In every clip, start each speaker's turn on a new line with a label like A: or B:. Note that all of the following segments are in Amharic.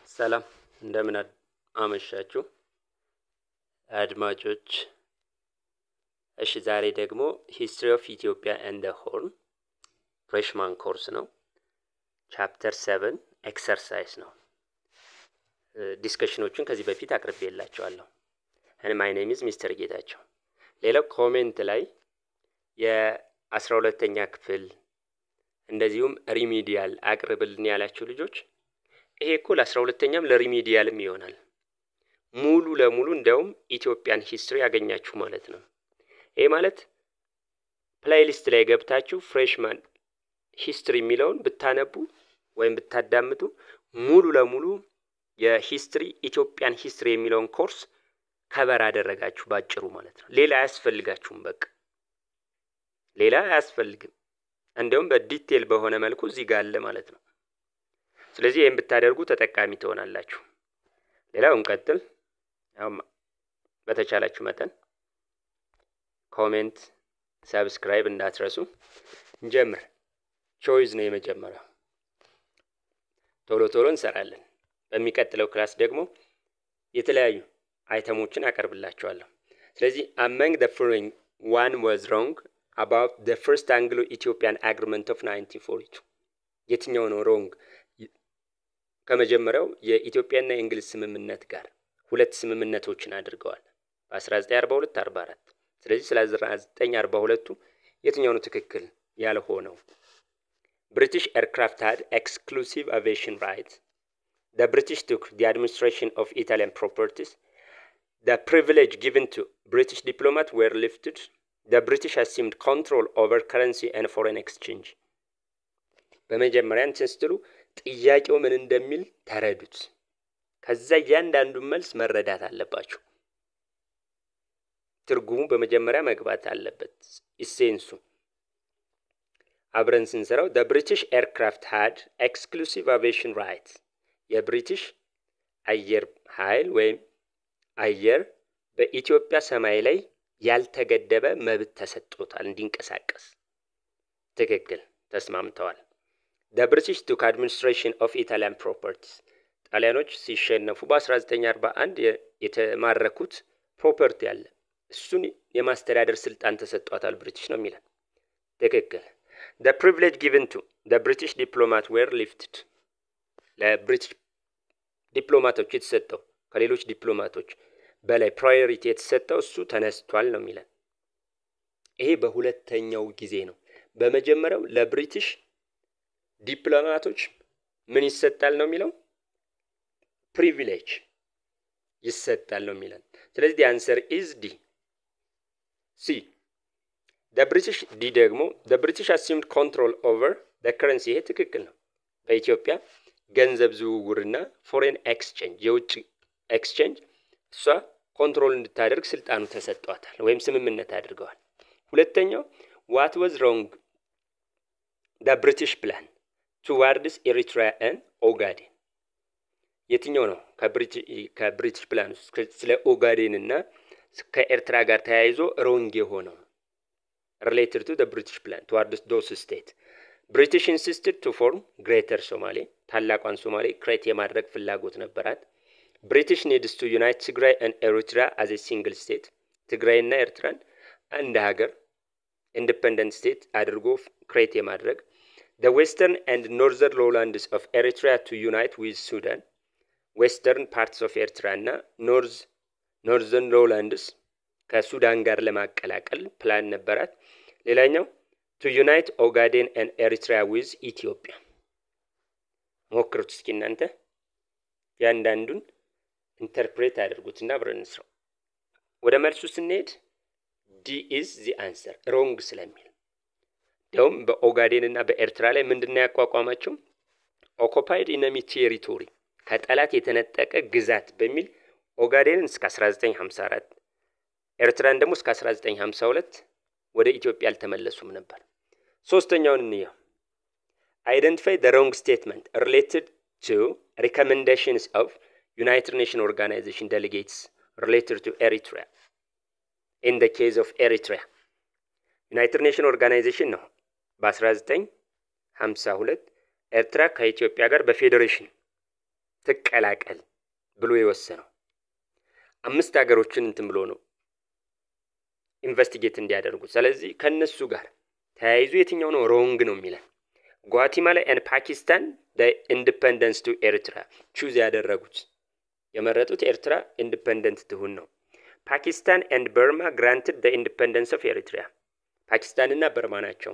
A: ሰላም እንደምን አመሻችሁ አድማጮች። እሺ ዛሬ ደግሞ History of Ethiopia and the Horn freshman course ነው። ቻፕተር 7 ኤክሰርሳይዝ ነው። ዲስከሽኖችን ከዚህ በፊት አቅርቤላችኋለሁ። and my name is Mr. ጌታቸው። ሌላው ኮሜንት ላይ የ12ኛ ክፍል እንደዚሁም ሪሚዲያል አቅርብልን ያላችሁ ልጆች ይሄ እኮ ለ12ኛም ለሪሚዲያልም ይሆናል። ሙሉ ለሙሉ እንደውም ኢትዮጵያን ሂስትሪ ያገኛችሁ ማለት ነው። ይሄ ማለት ፕሌሊስት ላይ ገብታችሁ ፍሬሽማን ሂስትሪ የሚለውን ብታነቡ ወይም ብታዳምጡ ሙሉ ለሙሉ የሂስትሪ ኢትዮጵያን ሂስትሪ የሚለውን ኮርስ ከበር አደረጋችሁ ባጭሩ ማለት ነው። ሌላ አያስፈልጋችሁም። በቃ ሌላ አያስፈልግም። እንደውም በዲቴል በሆነ መልኩ እዚህ ጋር አለ ማለት ነው። ስለዚህ ይሄን ብታደርጉ ተጠቃሚ ትሆናላችሁ። ሌላው እንቀጥል። ያው በተቻላችሁ መጠን ኮሜንት፣ ሰብስክራይብ እንዳትረሱ። እንጀምር። ቾይዝ ነው የመጀመሪያው። ቶሎ እንሰራለን። በሚቀጥለው ክላስ ደግሞ የተለያዩ አይተሞችን አቀርብላችኋለሁ። ስለዚህ among the following one was wrong about the first Anglo-Ethiopian agreement of 1942 የትኛው ነው ሮንግ? ከመጀመሪያው የኢትዮጵያና የእንግሊዝ ስምምነት ጋር ሁለት ስምምነቶችን አድርገዋል በ1942 44። ስለዚህ ስለ 1942 የትኛው ነው ትክክል ያልሆነው? British aircraft had exclusive aviation rights. The British took the administration of Italian properties. The privilege given to British diplomats were lifted. The British assumed control over currency and foreign exchange. በመጀመሪያ እንትን ጥያቄው ምን እንደሚል ተረዱት። ከዛ እያንዳንዱን መልስ መረዳት አለባችሁ። ትርጉሙ በመጀመሪያ መግባት አለበት። ኢሴንሱ አብረን ስንሰራው the British aircraft had exclusive aviation rights. የብሪቲሽ አየር ኃይል ወይም አየር በኢትዮጵያ ሰማይ ላይ ያልተገደበ መብት ተሰጥቶታል እንዲንቀሳቀስ። ትክክል፣ ተስማምተዋል። The British took administration of Italian properties. ጣሊያኖች ሲሸነፉ በ1941 የተማረኩት ፕሮፐርቲ አለ። እሱን የማስተዳደር ስልጣን ተሰጥቷታል ብሪቲሽ ነው የሚለው። ትክክል። The privilege given to the British diplomat were lifted. ለብሪቲሽ ዲፕሎማቶች የተሰጠው ከሌሎች ዲፕሎማቶች በላይ ፕራዮሪቲ የተሰጠው እሱ ተነስቷል ነው የሚለው። ይሄ በሁለተኛው ጊዜ ነው። በመጀመሪያው ለብሪቲሽ ዲፕሎማቶች ምን ይሰጣል ነው የሚለው? ፕሪቪሌጅ ይሰጣል ነው የሚለው። ስለዚህ the answer is D. C. The British D ደግሞ the British assumed control over the currency. ይሄ ትክክል ነው። በኢትዮጵያ ገንዘብ ዝውውርና ፎሬን ኤክስቼንጅ የውጭ ኤክስቼንጅ እሷ ኮንትሮል እንድታደርግ ስልጣኑ ተሰጥቷታል ወይም ስምምነት አድርገዋል። ሁለተኛው what was wrong the British plan towards Eritrea and Ogaden. የትኛው ነው ከብሪቲሽ ፕላን ስለ ኦጋዴን እና ከኤርትራ ጋር ተያይዞ ሮንግ የሆነው? related to the British plan towards those states. British insisted to form Greater Somalia. ታላቋን ሶማሌ ክሬት የማድረግ ፍላጎት ነበራት። British needs to unite Tigray and Eritrea as a single state. ትግራይና ኤርትራን አንድ ሀገር independent state አድርጎ ክሬት የማድረግ The western and northern lowlands of Eritrea to unite with Sudan. Western parts of Eritrea እና northern lowlands ከሱዳን ጋር ለማቀላቀል ፕላን ነበራት። ሌላኛው to unite Ogaden and Eritrea with Ethiopia. ሞክሩት እስኪ እናንተ ያንዳንዱን ኢንተርፕሬት አድርጉትና አብረን እንስራው። ወደ መልሱ ስንሄድ D is the answer wrong ስለሚል ደውም በኦጋዴን እና በኤርትራ ላይ ምንድነው ያቋቋማቸው? occupied enemy territory ከጠላት የተነጠቀ ግዛት በሚል ኦጋዴንን እስከ 1954 ኤርትራን ደግሞ እስከ 1952 ወደ ኢትዮጵያ አልተመለሱም ነበር። ሶስተኛውን እንየው። identify the wrong statement related to recommendations of United Nations Organization delegates related to Eritrea. In the case of Eritrea United Nations Organization ነው በ1952 ኤርትራ ከኢትዮጵያ ጋር በፌዴሬሽን ትቀላቀል ብሎ የወሰነው። 5 ሀገሮችን እንትን ብሎ ነው ኢንቨስቲጌት እንዲያደርጉ። ስለዚህ ከነሱ ጋር ተያይዞ የትኛው ነው ሮንግ ነው የሚለን? ጓቲማላ and ፓኪስታን the independence to ኤርትራ ቹዝ ያደረጉት የመረጡት ኤርትራ ኢንዲፔንደንት ትሁን ነው። ፓኪስታን and በርማ granted the independence of ኤርትራ ፓኪስታን እና በርማ ናቸው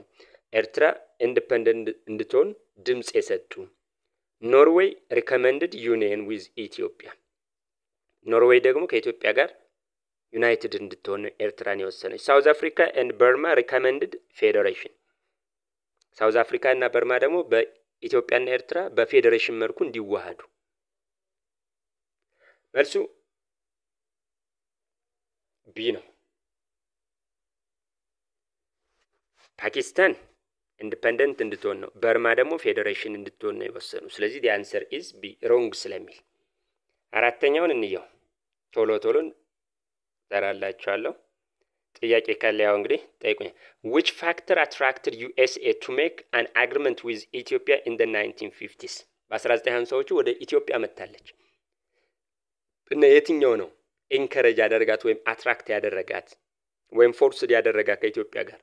A: ኤርትራ ኢንዲፔንደንት እንድትሆን ድምጽ የሰጡ። ኖርዌይ recommended union with ኢትዮጵያ ኖርዌይ ደግሞ ከኢትዮጵያ ጋር ዩናይትድ እንድትሆን ኤርትራን የወሰነች። ሳውዝ አፍሪካ and በርማ recommended federation ሳውዝ አፍሪካ እና በርማ ደግሞ በኢትዮጵያና ኤርትራ በፌዴሬሽን መልኩ እንዲዋሃዱ። መልሱ ቢ ነው። ፓኪስታን ኢንዲፔንደንት እንድትሆን ነው፣ በርማ ደግሞ ፌዴሬሽን እንድትሆን ነው የወሰኑ። ስለዚህ the answer is B wrong ስለሚል። አራተኛውን እንየው ቶሎን ተራላችኋለሁ። ጥያቄ ካለ ያው እንግዲህ ጠይቁኝ። which factor attracted USA to make an agreement with Ethiopia in the 1950s በ1950ዎቹ ወደ ኢትዮጵያ መጣለች እና የትኛው ነው ኢንከሬጅ ያደረጋት ወይም አትራክት ያደረጋት ወይም ፎርስድ ያደረጋት ከኢትዮጵያ ጋር?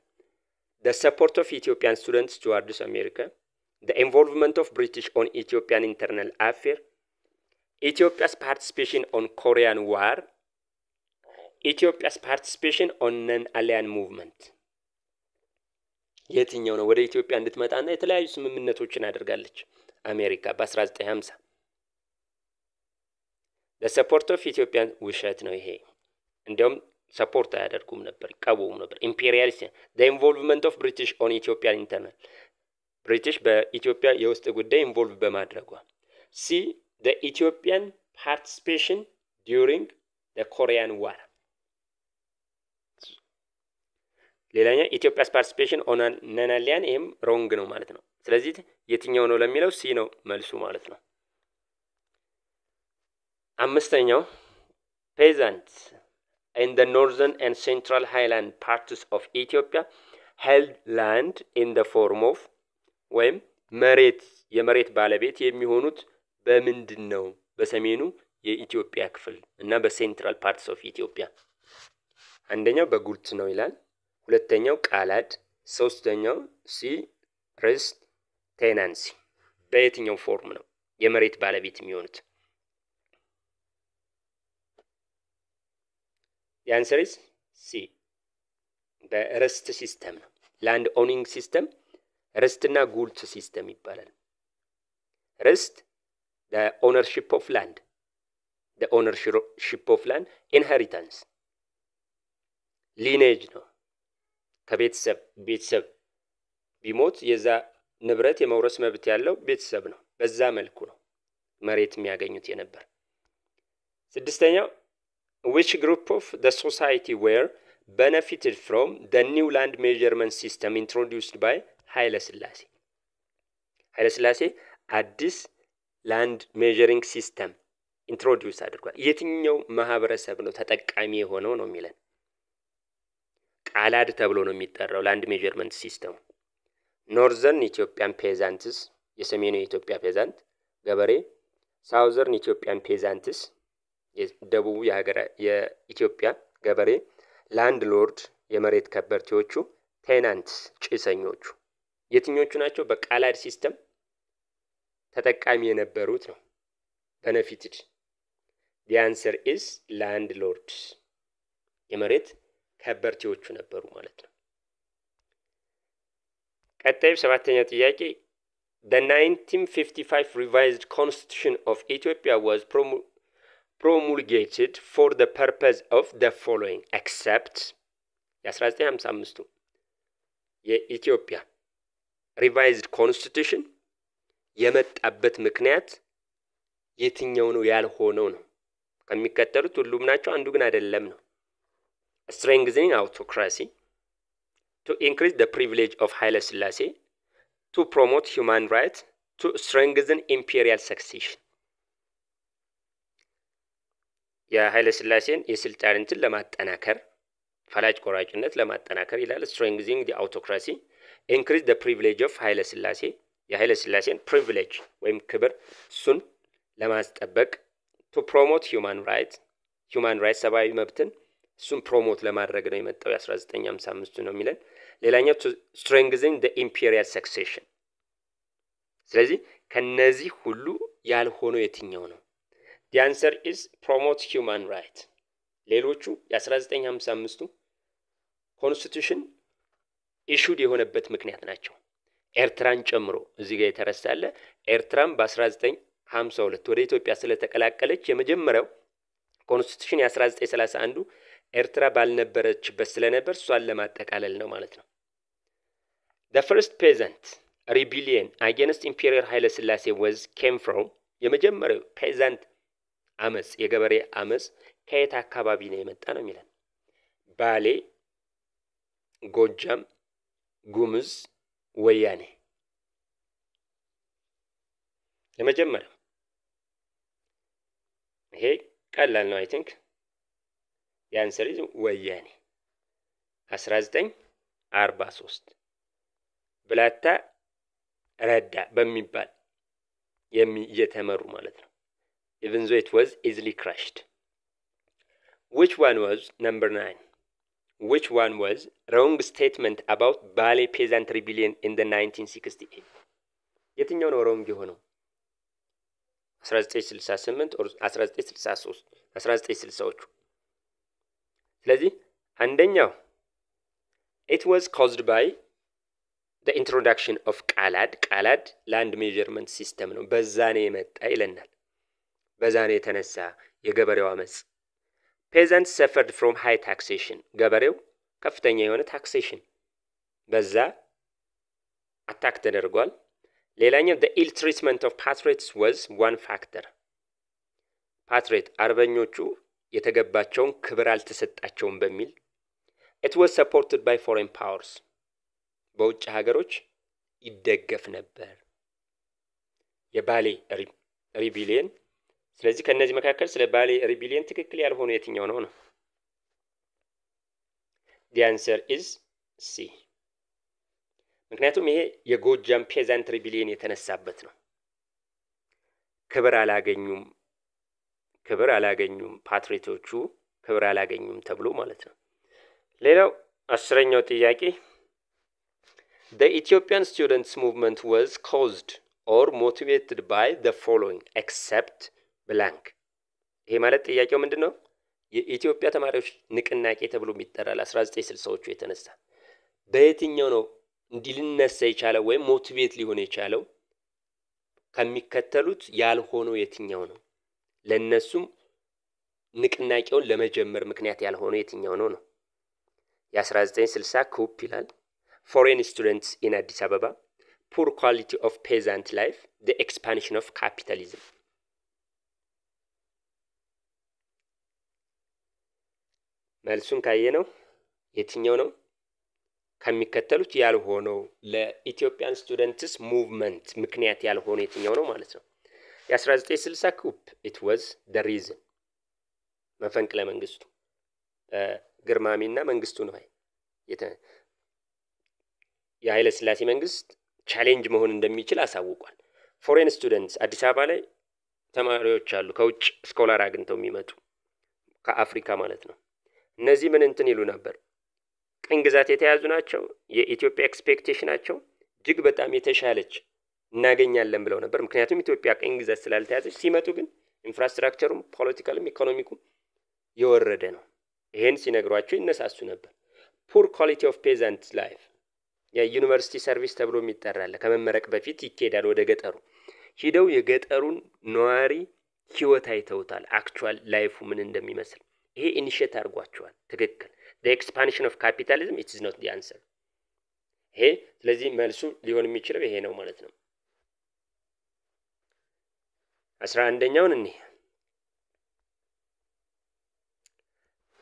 A: the support of Ethiopian students towards America, the involvement of British on Ethiopian internal affairs, Ethiopia's participation on Korean War, Ethiopia's participation on non-alien movement የትኛው ነው ወደ ኢትዮጵያ እንድትመጣና የተለያዩ ስምምነቶችን አድርጋለች አሜሪካ በ1950? the support of Ethiopian ውሸት ነው ይሄ። እንዲያውም ሰፖርት አያደርጉም ነበር፣ ይቃወሙ ነበር። imperialism, the involvement of British on Ethiopian internal ብሪቲሽ በኢትዮጵያ የውስጥ ጉዳይ ኢንቮልቭ በማድረጓ። C the Ethiopian participation during the Korean War ሌላኛ ኢትዮጵያስ ፓርቲሲፔሽን ኦን ነናሊያን ይሄም ሮንግ ነው ማለት ነው። ስለዚህ የትኛው ነው ለሚለው ሲ ነው መልሱ ማለት ነው። አምስተኛው peasants in the northern and central highland parts of Ethiopia held land in the form of ወይም የመሬት ባለቤት የሚሆኑት በምንድነው? በሰሜኑ የኢትዮጵያ ክፍል እና በሴንትራል ፓርትስ ኦፍ ኢትዮጵያ። አንደኛው በጉልት ነው ይላል፣ ሁለተኛው ቃላድ፣ ሶስተኛው ሲ ርስት ቴናንሲ። በየትኛው ፎርም ነው የመሬት ባለቤት የሚሆኑት? the answer is C በርስት ሲስተም ነው። ላንድ ኦኒንግ ሲስተም ርስትና ጉልት ሲስተም ይባላል። ርስት the ownership of land, the ownership of land, inheritance lineage ነው። ቤተሰብ ቢሞት የዛ ንብረት የመውረስ መብት ያለው ቤተሰብ ነው። በዛ መልኩ ነው መሬት የሚያገኙት የነበር። ስድስተኛው which group of the society were benefited from the new land measurement system introduced by ኃይለ ሥላሴ አዲስ ላንድ ሜዠሪንግ ሲስተም ኢንትሮዲዩስ አድርጓል። የትኛው ማህበረሰብ ነው ተጠቃሚ የሆነው ነው የሚለን? ቃላድ ተብሎ ነው የሚጠራው ላንድ ሜዠርመንት ሲስተም። ኖርዘርን ኢትዮጵያን ፔዛንትስ የሰሜኑ ኢትዮጵያ ፔዛንት ገበሬ፣ ሳውዘርን ኢትዮጵያን ፔዛንትስ የደቡቡ የኢትዮጵያ ገበሬ፣ ላንድ ሎርድ የመሬት ከበርቴዎቹ፣ ቴናንትስ ጭሰኞቹ። የትኞቹ ናቸው በቃላድ ሲስተም ተጠቃሚ የነበሩት ነው? benefited? the answer is landlords የመሬት ከበርቴዎቹ ነበሩ ማለት ነው። ቀጣዩ ሰባተኛው ጥያቄ the 1955 revised constitution of Ethiopia was promulgated for the purpose of the following except የ1955 የኢትዮጵያ revised constitution የመጣበት ምክንያት የትኛው ነው ያልሆነው ነው? ከሚከተሉት ሁሉም ናቸው፣ አንዱ ግን አይደለም ነው። strengthening autocracy, to increase the privilege of Haile Selassie, to promote human rights, to strengthen imperial succession. የኃይለ ሥላሴን የስልጣን እንትን ለማጠናከር ፈላጭ ቆራጭነት ለማጠናከር ይላል። strengthening the autocracy, increase the privilege of Haile Selassie የኃይለ ሥላሴን ፕሪቪሌጅ ወይም ክብር እሱን ለማስጠበቅ to promote human rights ሰብአዊ መብትን እሱም ፕሮሞት ለማድረግ ነው የመጣው የ1955 ነው የሚለን። ሌላኛው to strengthen the imperial succession። ስለዚህ ከነዚህ ሁሉ ያልሆነው የትኛው ነው? the answer is promote human rights። ሌሎቹ የ1955ቱ ኮንስቲቱሽን ኢሹድ የሆነበት ምክንያት ናቸው። ኤርትራን ጨምሮ እዚህ ጋር የተረሳለ ኤርትራም በ1952 ወደ ኢትዮጵያ ስለተቀላቀለች የመጀመሪያው ኮንስቲቱሽን የ1931 ኤርትራ ባልነበረችበት ስለነበር እሷን ለማጠቃለል ነው ማለት ነው። the first peasant rebellion against imperial ኃይለ ሥላሴ came from የመጀመሪያው peasant አመጽ የገበሬ አመጽ ከየት አካባቢ ነው የመጣ ነው የሚለን? ባሌ፣ ጎጃም፣ ጉምዝ፣ ወያኔ። የመጀመሪያው ይሄ ቀላል ነው። አይ ቲንክ የአንሰር ኢዝ ወያኔ 1943 ብላታ ረዳ በሚባል የተመሩ ማለት ነው። even though it was easily crushed. Which one was number 9? Which one was wrong statement about Bale peasant rebellion in the 1968? የትኛው ነው wrong የሆነው? 1968 or 1963 1960ዎቹ። ስለዚህ አንደኛው it was caused by the introduction of ቃላድ land measurement system ነው በዛኔ የመጣ ይለናል። በዛኔ የተነሳ የገበሬው አመጽ peasants suffered from high taxation ገበሬው ከፍተኛ የሆነ taxation በዛ አታክ ተደርጓል። ሌላኛው the ill treatment of patriots was one factor። patriot አርበኞቹ የተገባቸውን ክብር አልተሰጣቸውም በሚል it was supported by foreign powers በውጭ ሀገሮች ይደገፍ ነበር የባሌ ሪቢሊየን። ስለዚህ ከነዚህ መካከል ስለ ባሌ ሪቢሊየን ትክክል ያልሆነ የትኛው ነው? the answer is C። ምክንያቱም ይሄ የጎጃም ፔዛንት ሪቢሊየን የተነሳበት ነው። ክብር አላገኙም ፓትሪዮቶቹ ክብር አላገኙም ተብሎ ማለት ነው። ሌላው 10ኛው ጥያቄ the Ethiopian students movement was caused or motivated by the following except blank። ይሄ ማለት ጥያቄው ምንድነው? የኢትዮጵያ ተማሪዎች ንቅናቄ ተብሎ የሚጠራል 1960ዎቹ የተነሳ በየትኛው ነው እንዲልነሳ የቻለው ወይም ሞቲቬት ሊሆን የቻለው? ከሚከተሉት ያልሆነው የትኛው ነው? ለነሱም ንቅናቄውን ለመጀመር ምክንያት ያልሆነው የትኛው ነው? የ1960 ኩፕ ይላል foreign students in Addis Ababa, poor quality of peasant life, the expansion of capitalism። መልሱን ካየነው የትኛው ነው ከሚከተሉት ያልሆነው ለኢትዮጵያን ስቱደንትስ ሙቭመንት ምክንያት ያልሆነው የትኛው ነው ማለት ነው? የ1960 ኩፕ it was the reason መፈንቅለ መንግስቱ ግርማሚና መንግስቱ ነው የኃይለ ሥላሴ መንግስት ቻሌንጅ መሆን እንደሚችል አሳውቋል። ፎሬን ስቱደንትስ አዲስ አበባ ላይ ተማሪዎች አሉ ከውጭ ስኮላር አግኝተው የሚመጡ ከአፍሪካ ማለት ነው። እነዚህ ምን እንትን ይሉ ነበር? ቅኝ ግዛት የተያዙ ናቸው። የኢትዮጵያ ኤክስፔክቴሽናቸው እጅግ በጣም የተሻለች እናገኛለን ብለው ነበር። ምክንያቱም ኢትዮጵያ ቅኝ ግዛት ስላልተያዘች ሲመጡ ግን ኢንፍራስትራክቸሩም ፖለቲካልም ኢኮኖሚኩም የወረደ ነው። ይሄን ሲነግሯቸው ይነሳሱ ነበር። ፑር ኳሊቲ ኦፍ ፔዛንት ላይፍ የዩኒቨርሲቲ ሰርቪስ ተብሎ የሚጠራል። ከመመረቅ በፊት ይኬዳል ወደ ገጠሩ ሂደው የገጠሩን ነዋሪ ህይወት አይተውታል። አክቹዋል ላይፉ ምን እንደሚመስል ይሄ ኢኒሼት አድርጓቸዋል። ትክክል the expansion of capitalism it is not the answer። ይሄ ስለዚህ መልሱ ሊሆን የሚችለው ይሄ ነው ማለት ነው። 11ኛውን እንይ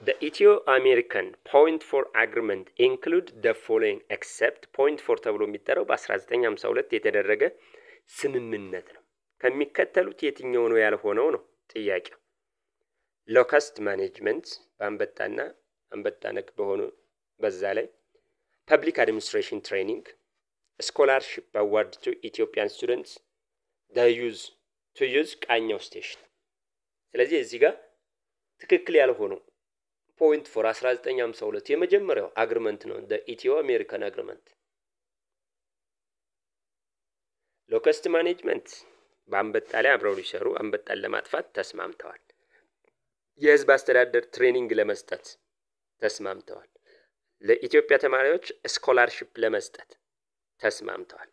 A: The Ethio-American point for agreement include the following except point for ተብሎ የሚጠራው በ1952 የተደረገ ስምምነት ነው። ከሚከተሉት የትኛው ነው ያልሆነው ነው ጥያቄው። ሎካስት ማኔጅመንት በአንበጣና አንበጣ ነክ በሆኑ በዛ ላይ ፐብሊክ አድሚኒስትሬሽን ትሬኒንግ ስኮላርሺፕ አዋርድ ቱ ኢትዮጵያን ስቱደንትስ the use to use ቃኘው ስቴሽን። ስለዚህ እዚህ ጋር ትክክል ያልሆነው ፖይንት ፎር 1952 የመጀመሪያው አግሪመንት ነው the ኢትዮ አሜሪካን አግሪመንት። ሎከስት ማኔጅመንት በአንበጣ ላይ አብረው ሊሰሩ አንበጣን ለማጥፋት ተስማምተዋል። የህዝብ አስተዳደር ትሬኒንግ ለመስጠት ተስማምተዋል። ለኢትዮጵያ ተማሪዎች ስኮላርሺፕ ለመስጠት ተስማምተዋል።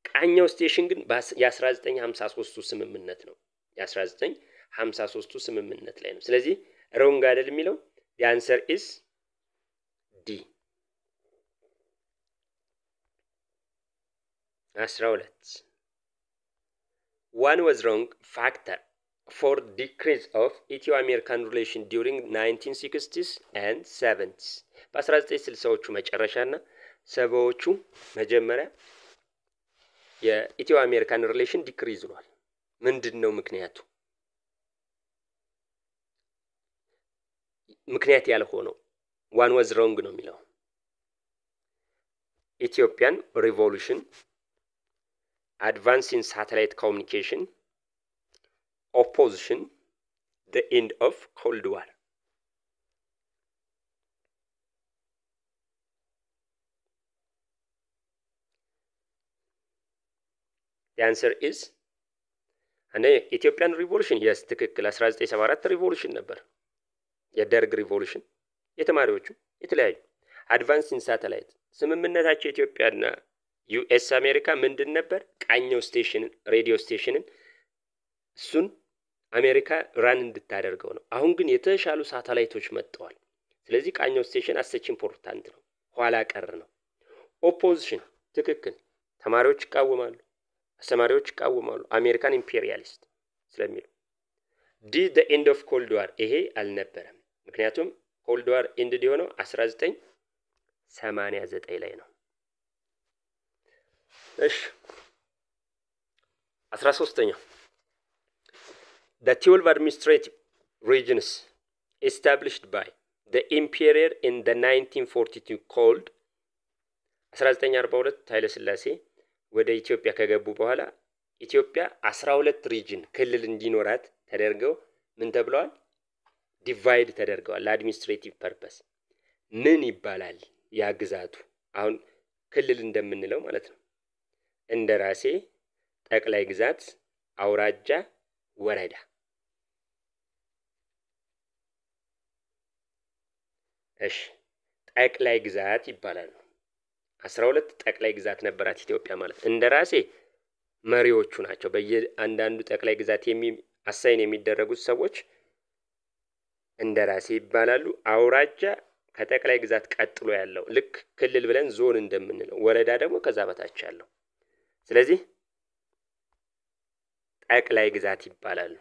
A: ቃኘው ስቴሽን ግን የ1953 ስምምነት ነው። የ1953 ስምምነት ላይ ነው። ስለዚህ ሮንግ አይደል የሚለው the answer is D 12 one was wrong factor for decrease of Ethio-American relation during 1960s and 70s በ1960ዎቹ መጨረሻና ሰባዎቹ መጀመሪያ የኢትዮ አሜሪካን ሪሌሽን ዲክሪዝ ሆኗል። ምንድነው ምክንያቱ? ምክንያት ያልሆነው one was wrong ነው የሚለው Ethiopian revolution, advance in satellite communication, opposition, the end of Cold War. The answer is and Ethiopian revolution yes ትክክል 1974 revolution ነበር። የደርግ ሪቮሉሽን የተማሪዎቹ የተለያዩ አድቫንስ ኢን ሳተላይት ስምምነታቸው ኢትዮጵያና ዩኤስ አሜሪካ ምንድን ነበር? ቃኘው ስቴሽን ሬዲዮ ስቴሽንን እሱን አሜሪካ ራን እንድታደርገው ነው። አሁን ግን የተሻሉ ሳተላይቶች መጥተዋል። ስለዚህ ቃኘው ስቴሽን አሰች ኢምፖርታንት ነው፣ ኋላ ቀር ነው። ኦፖዚሽን ትክክል ተማሪዎች ይቃወማሉ፣ አስተማሪዎች ይቃወማሉ አሜሪካን ኢምፔሪያሊስት ስለሚሉ። ዲ the end of Cold War ይሄ አልነበረም። ምክንያቱም Cold War ended የሆነው 1989 ላይ ነው። እሺ 13ኛው the 12 administrative regions established by the empire in the 1942 called 1942 ኃይለ ሥላሴ ወደ ኢትዮጵያ ከገቡ በኋላ ኢትዮጵያ 12 ሪጅን ክልል እንዲኖራት ተደርገው ምን ተብለዋል? ዲቫይድ ተደርገዋል ለአድሚኒስትሬቲቭ ፐርፐስ። ምን ይባላል ያ ግዛቱ? አሁን ክልል እንደምንለው ማለት ነው። እንደራሴ፣ ጠቅላይ ግዛት፣ አውራጃ፣ ወረዳ። እሺ ጠቅላይ ግዛት ይባላል። 12 ጠቅላይ ግዛት ነበራት ኢትዮጵያ ማለት። እንደራሴ መሪዎቹ ናቸው። በየአንዳንዱ ጠቅላይ ግዛት አሳይን የሚደረጉት ሰዎች እንደራሴ ይባላሉ። አውራጃ ከጠቅላይ ግዛት ቀጥሎ ያለው ልክ ክልል ብለን ዞን እንደምንለው፣ ወረዳ ደግሞ ከዛ በታች ያለው። ስለዚህ ጠቅላይ ግዛት ይባላሉ።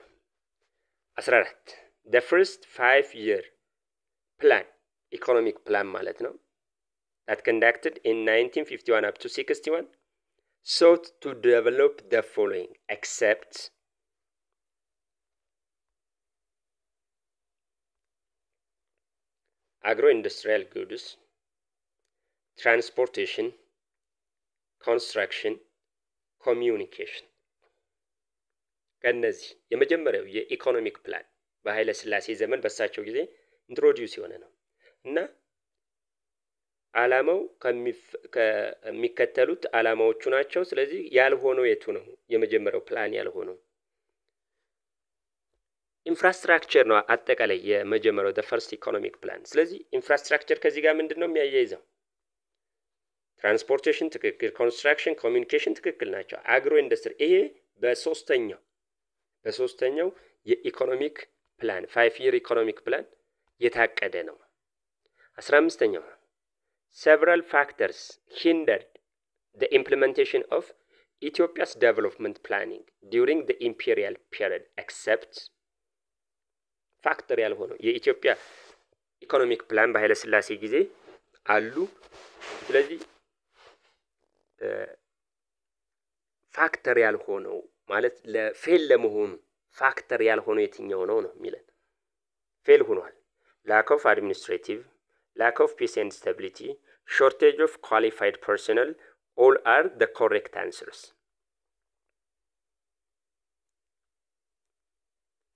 A: 14 the first 5-year plan economic plan ማለት ነው that conducted in 1951 up to 61 sought to develop the following except agro-industrial goods, transportation, construction, communication. ከነዚህ የመጀመሪያው የኢኮኖሚክ ፕላን በኃይለ ሥላሴ ዘመን በሳቸው ጊዜ ኢንትሮዲዩስ የሆነ ነው እና ዓላማው ከሚከተሉት ዓላማዎቹ ናቸው። ስለዚህ ያልሆነው የቱ ነው? የመጀመሪያው ፕላን ያልሆነው ኢንፍራስትራክቸር ነው። አጠቃላይ የመጀመሪያው the first economic plan። ስለዚህ ኢንፍራስትራክቸር ከዚህ ጋር ምንድነው የሚያያይዘው? ትራንስፖርቴሽን ትክክል፣ ኮንስትራክሽን፣ ኮሚኒኬሽን ትክክል ናቸው። አግሮ ኢንዱስትሪ ይሄ በሶስተኛው የኢኮኖሚክ ፕላን 5-year ኢኮኖሚክ ፕላን የታቀደ ነው። 15ኛው several factors hindered the implementation of Ethiopia's development planning during the imperial period except ፋክተር ያልሆነው የኢትዮጵያ ኢኮኖሚክ ፕላን በኃይለ ሥላሴ ጊዜ አሉ። ስለዚህ ፋክተር ያልሆነው ማለት ለፌል ለመሆኑ ፋክተር ያልሆነው የትኛው ነው የሚለን። ፌል ሆኗል። lack of administrative, lack of peace and stability, shortage of qualified personnel, all are the correct answers.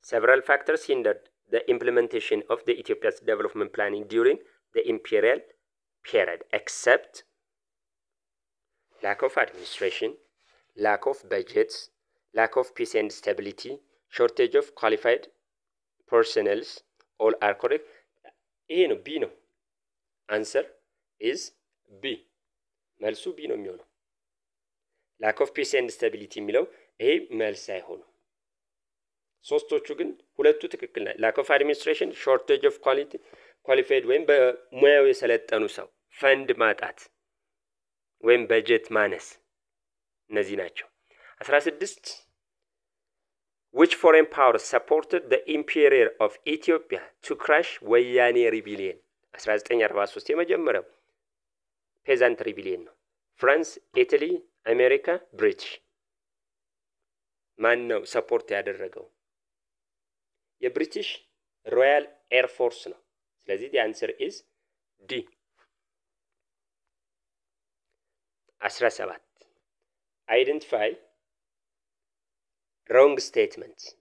A: several factors hindered the implementation of the Ethiopia's development planning during the imperial period, except lack of administration, lack of budgets, lack of peace and stability, shortage of qualified personnel. All are correct. A no, B no. Answer is B. መልሱ B ነው የሚሆነው። lack of peace and stability የሚለው ይሄ መልስ አይሆንም። ሶስቶቹ ግን ሁለቱ ትክክል ናቸው። lack of administration, shortage of qualified ወይም በሙያው የሰለጠኑ ሰው፣ ፈንድ ማጣት ወይም በጀት ማነስ እነዚህ ናቸው። 16 which foreign powers supported the imperial of Ethiopia to crush ወያኔ ሪቢሊየን? 1943 የመጀመሪያው ፔዛንት ሪቢሊየን ነው። ፍራንስ፣ ኢታሊ፣ አሜሪካ፣ ብሪቲሽ። ማን ነው ሰፖርት ያደረገው? የብሪቲሽ ሮያል ኤር ፎርስ ነው። ስለዚህ the answer is D. 17 identify wrong statements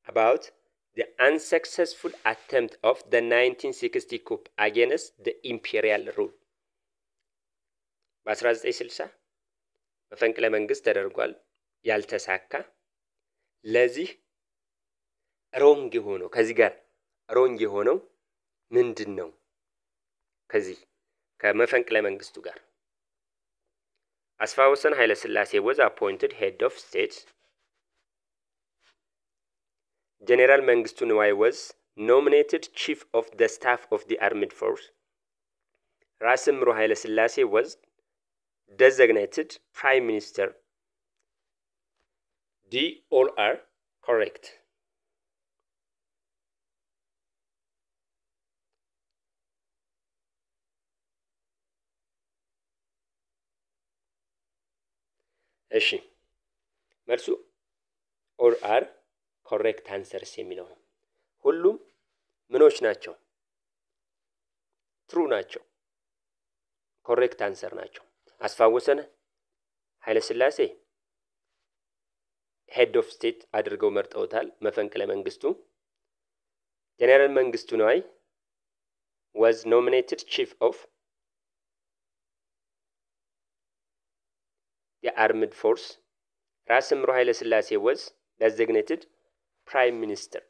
A: about the unsuccessful attempt of the 1960 coup against the imperial rule. በ1960 መፈንቅለ መንግስት ተደርጓል ያልተሳካ። ለዚህ ሮንግ የሆነው ከዚህ ጋር ሮንግ የሆነው ምንድነው? ከዚህ ከመፈንቅለ መንግስቱ ጋር አስፋወሰን ኃይለ ሥላሴ was appointed head of state. General Mengistu Niwai was nominated chief of the staff of the armed force. ራስ ምሩ ኃይለ ሥላሴ was designated prime minister. D. All are correct. እሺ መልሱ all are correct answers የሚለው ነው። ሁሉም ምኖች ናቸው? ትሩ ናቸው። correct answer ናቸው። አስፋወሰን ኃይለ ሥላሴ head of state አድርገው መርጠውታል መፈንቅለ መንግስቱ። ጀነራል መንግስቱ ነዋይ was nominated chief of the armed force. ራስ ምሩ ኃይለ ሥላሴ was designated prime minister.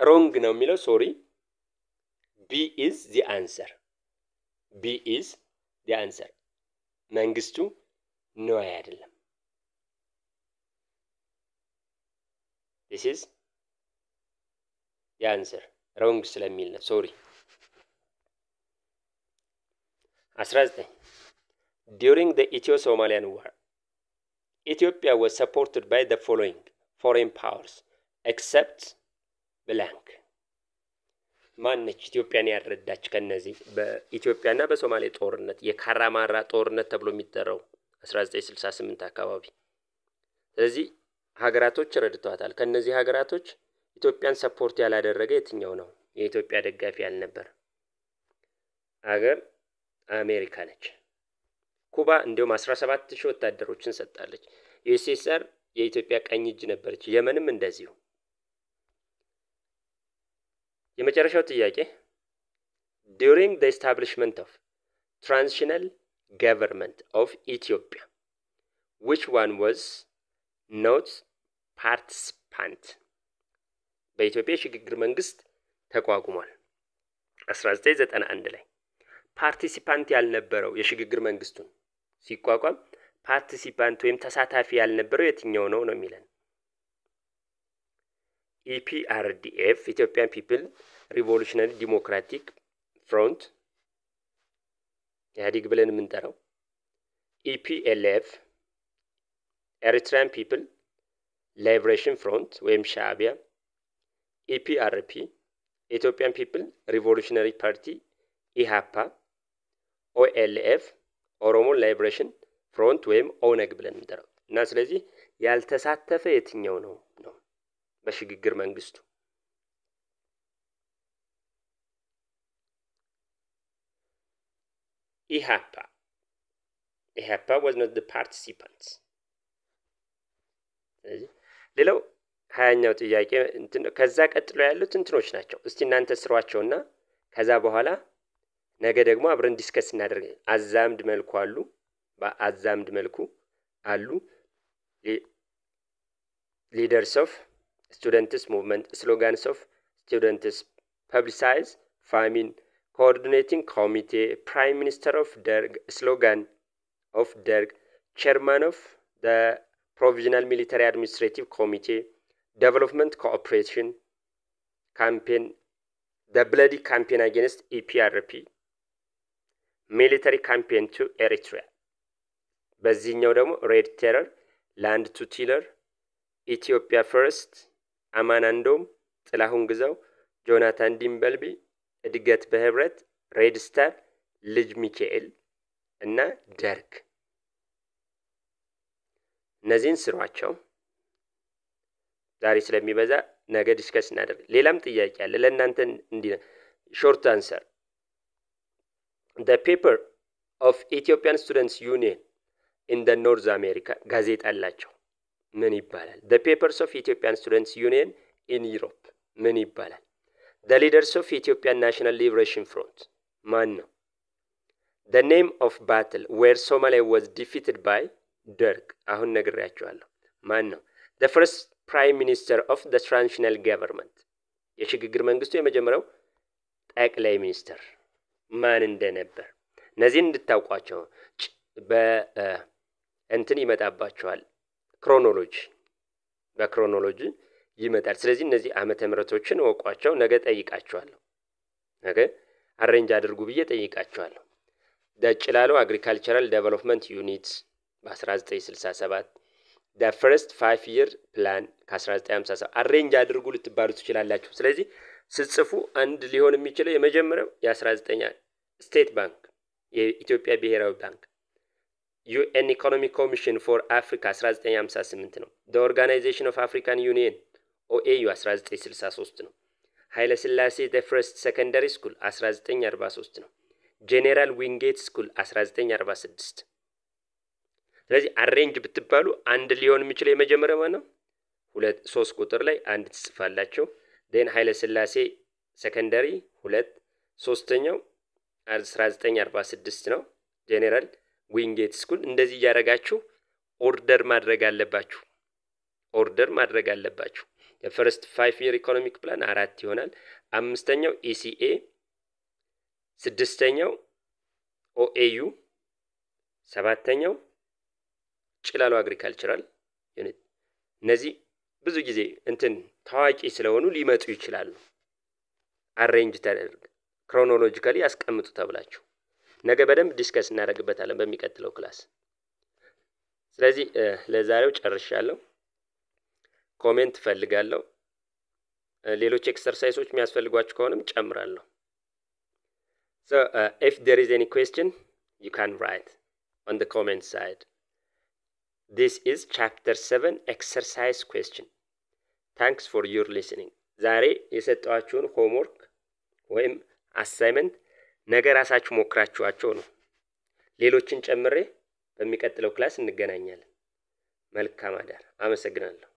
A: wrong ነው የሚለው ሶሪ B is the answer. B is the answer. መንግስቱ ነው አይደለም። This is the answer. wrong ስለሚል ነው ሶሪ። 19 During the Ethio-Somalian War, Ethiopia was supported by the following foreign powers except blank. ማነች ኢትዮጵያን ያረዳች? ከነዚህ በኢትዮጵያና በሶማሌ ጦርነት የካራማራ ጦርነት ተብሎ የሚጠራው 1968 አካባቢ። ስለዚህ ሀገራቶች ረድተዋታል። ከነዚህ ሀገራቶች ኢትዮጵያን ሰፖርት ያላደረገ የትኛው ነው? የኢትዮጵያ ደጋፊ ያልነበር ሀገር አሜሪካ ነች። ኩባ እንደውም 17000 ወታደሮችን ሰጣለች። ዩኤስኤስአር የኢትዮጵያ ቀኝ እጅ ነበረች። የመንም እንደዚሁ። የመጨረሻው ጥያቄ during the establishment of transitional government of Ethiopia which one was not participant? በኢትዮጵያ ሽግግር መንግስት ተቋቁሟል 1991 ላይ። ፓርቲሲፓንት ያልነበረው የሽግግር መንግስቱን ሲቋቋም ፓርቲሲፓንት ወይም ተሳታፊ ያልነበረው የትኛው ነው የሚለን? EPRDF Ethiopian People Revolutionary Democratic Front ኢህአዴግ ብለን የምንጠራው፣ EPLF Eritrean People Liberation Front ወይም ሻዕቢያ፣ EPRP Ethiopian People Revolutionary Party ኢሃፓ፣ OLF ኦሮሞ ላይብሬሽን ፍሮንት ወይም ኦነግ ብለን እንጠራው እና ስለዚህ ያልተሳተፈ የትኛው ነው በሽግግር መንግስቱ? ኢሃፓ was not the participants. ሌላው 20ኛው ጥያቄ ከዛ ቀጥሎ ያሉት እንትኖች ናቸው። እስቲ እናንተ ስሯቸውና ከዛ በኋላ ነገ ደግሞ አብረን ዲስከስ እናደርግ። አዛምድ መልኩ አሉ፣ በአዛምድ መልኩ አሉ። ሊደርስ ኦፍ ስቱደንትስ ሙቭመንት፣ ስሎጋንስ ኦፍ ስቱደንትስ፣ ፐብሊሳይዝ ፋሚን፣ ኮኦርዲኔቲንግ ኮሚቴ፣ ፕራይም ሚኒስተር ኦፍ ደርግ፣ ስሎጋን ኦፍ ደርግ፣ ቼርማን ኦፍ the provisional military administrative committee, development cooperation campaign, the bloody campaign against EPRP, military campaign to Eritrea. በዚህኛው ደግሞ ሬድ ቴረር፣ ላንድ ቱ ቲለር፣ ኢትዮጵያ ፈርስት፣ አማናንዶም፣ ጥላሁን ግዛው፣ ጆናታን ዲምበልቢ፣ እድገት በህብረት፣ ሬድ ስታር፣ ልጅ ሚካኤል እና ደርግ። እነዚህን ስሯቸው። ዛሬ ስለሚበዛ ነገ ዲስከስ እናደርግ። ሌላም ጥያቄ አለ ለእናንተ እንዲህ ሾርት አንሰር። the paper of Ethiopian Students Union in the North America ጋዜጣ አላቸው ምን ይባላል? the papers of Ethiopian Students Union in Europe ምን ይባላል? the leaders of Ethiopian National Liberation Front ማን ነው? the name of battle where Somalia was defeated by ደርግ አሁን ነግሬያችኋለሁ። ማን ነው? the first prime minister of the transitional government የሽግግር መንግስቱ የመጀመሪያው ጠቅላይ ሚኒስተር ማን እንደነበር እነዚህን እንድታውቋቸው በእንትን ይመጣባቸዋል። በክሮኖሎጂ ይመጣል። ስለዚህ እነዚህ ዓመተ ምህረቶችን ወቋቸው። ነገ ጠይቃቸዋለሁ። ነገ አሬንጅ አድርጉ ብዬ ጠይቃቸዋለሁ። ዳጭላሎ አግሪካልቸራል ዴቨሎፕመንት ዩኒት በ1967 the first 5 year plan ከ1957 አሬንጅ አድርጉ ልትባሉ ትችላላችሁ። ስለዚህ ስትጽፉ አንድ ሊሆን የሚችለው የመጀመሪያው የ19 ስቴት ባንክ የኢትዮጵያ ብሔራዊ ባንክ UN Economic Commission for Africa 1958 ነው። the Organization of African Union OAU 1963 ነው። ኃይለ ሥላሴ the first secondary school 1943 ነው። ጄኔራል ዊንጌት ስኩል 1946። ስለዚህ አሬንጅ ብትባሉ አንድ ሊሆን የሚችለው የመጀመሪያው ማለት ነው 3 ቁጥር ላይ አንድ ትጽፋላችሁ። then ኃይለ ሥላሴ ሰከንደሪ 2 ሶስተኛው 1946 ነው። ጄኔራል ዊንጌት ስኩል እንደዚህ ያረጋችሁ ኦርደር ማድረግ አለባችሁ። የፈርስት 5 year ኢኮኖሚክ ፕላን 4 ይሆናል። አምስተኛው ECA፣ ስድስተኛው OAU፣ ሰባተኛው ጭላሎ አግሪካልቸራል ዩኒት። እነዚህ ብዙ ጊዜ ታዋቂ ስለሆኑ ሊመጡ ይችላሉ። አሬንጅ ተደርግ ክሮኖሎጂካሊ ያስቀምጡ ተብላችሁ ነገ በደንብ ዲስከስ እናደርግበታለን በሚቀጥለው ክላስ። ስለዚህ ለዛሬው ጨርሻለሁ። ኮሜንት ፈልጋለሁ። ሌሎች ኤክሰርሳይሶች የሚያስፈልጓችሁ ከሆነም ጨምራለሁ። So if there is any question you can write on the comment side. This is chapter 7 exercise question. Thanks for your listening. ዛሬ የሰጣችሁን ሆምወርክ ወይም አሳይመንት ነገ ራሳችሁ ሞክራችኋቸው ነው። ሌሎችን ጨምሬ በሚቀጥለው ክላስ እንገናኛለን። መልካም አዳር። አመሰግናለሁ።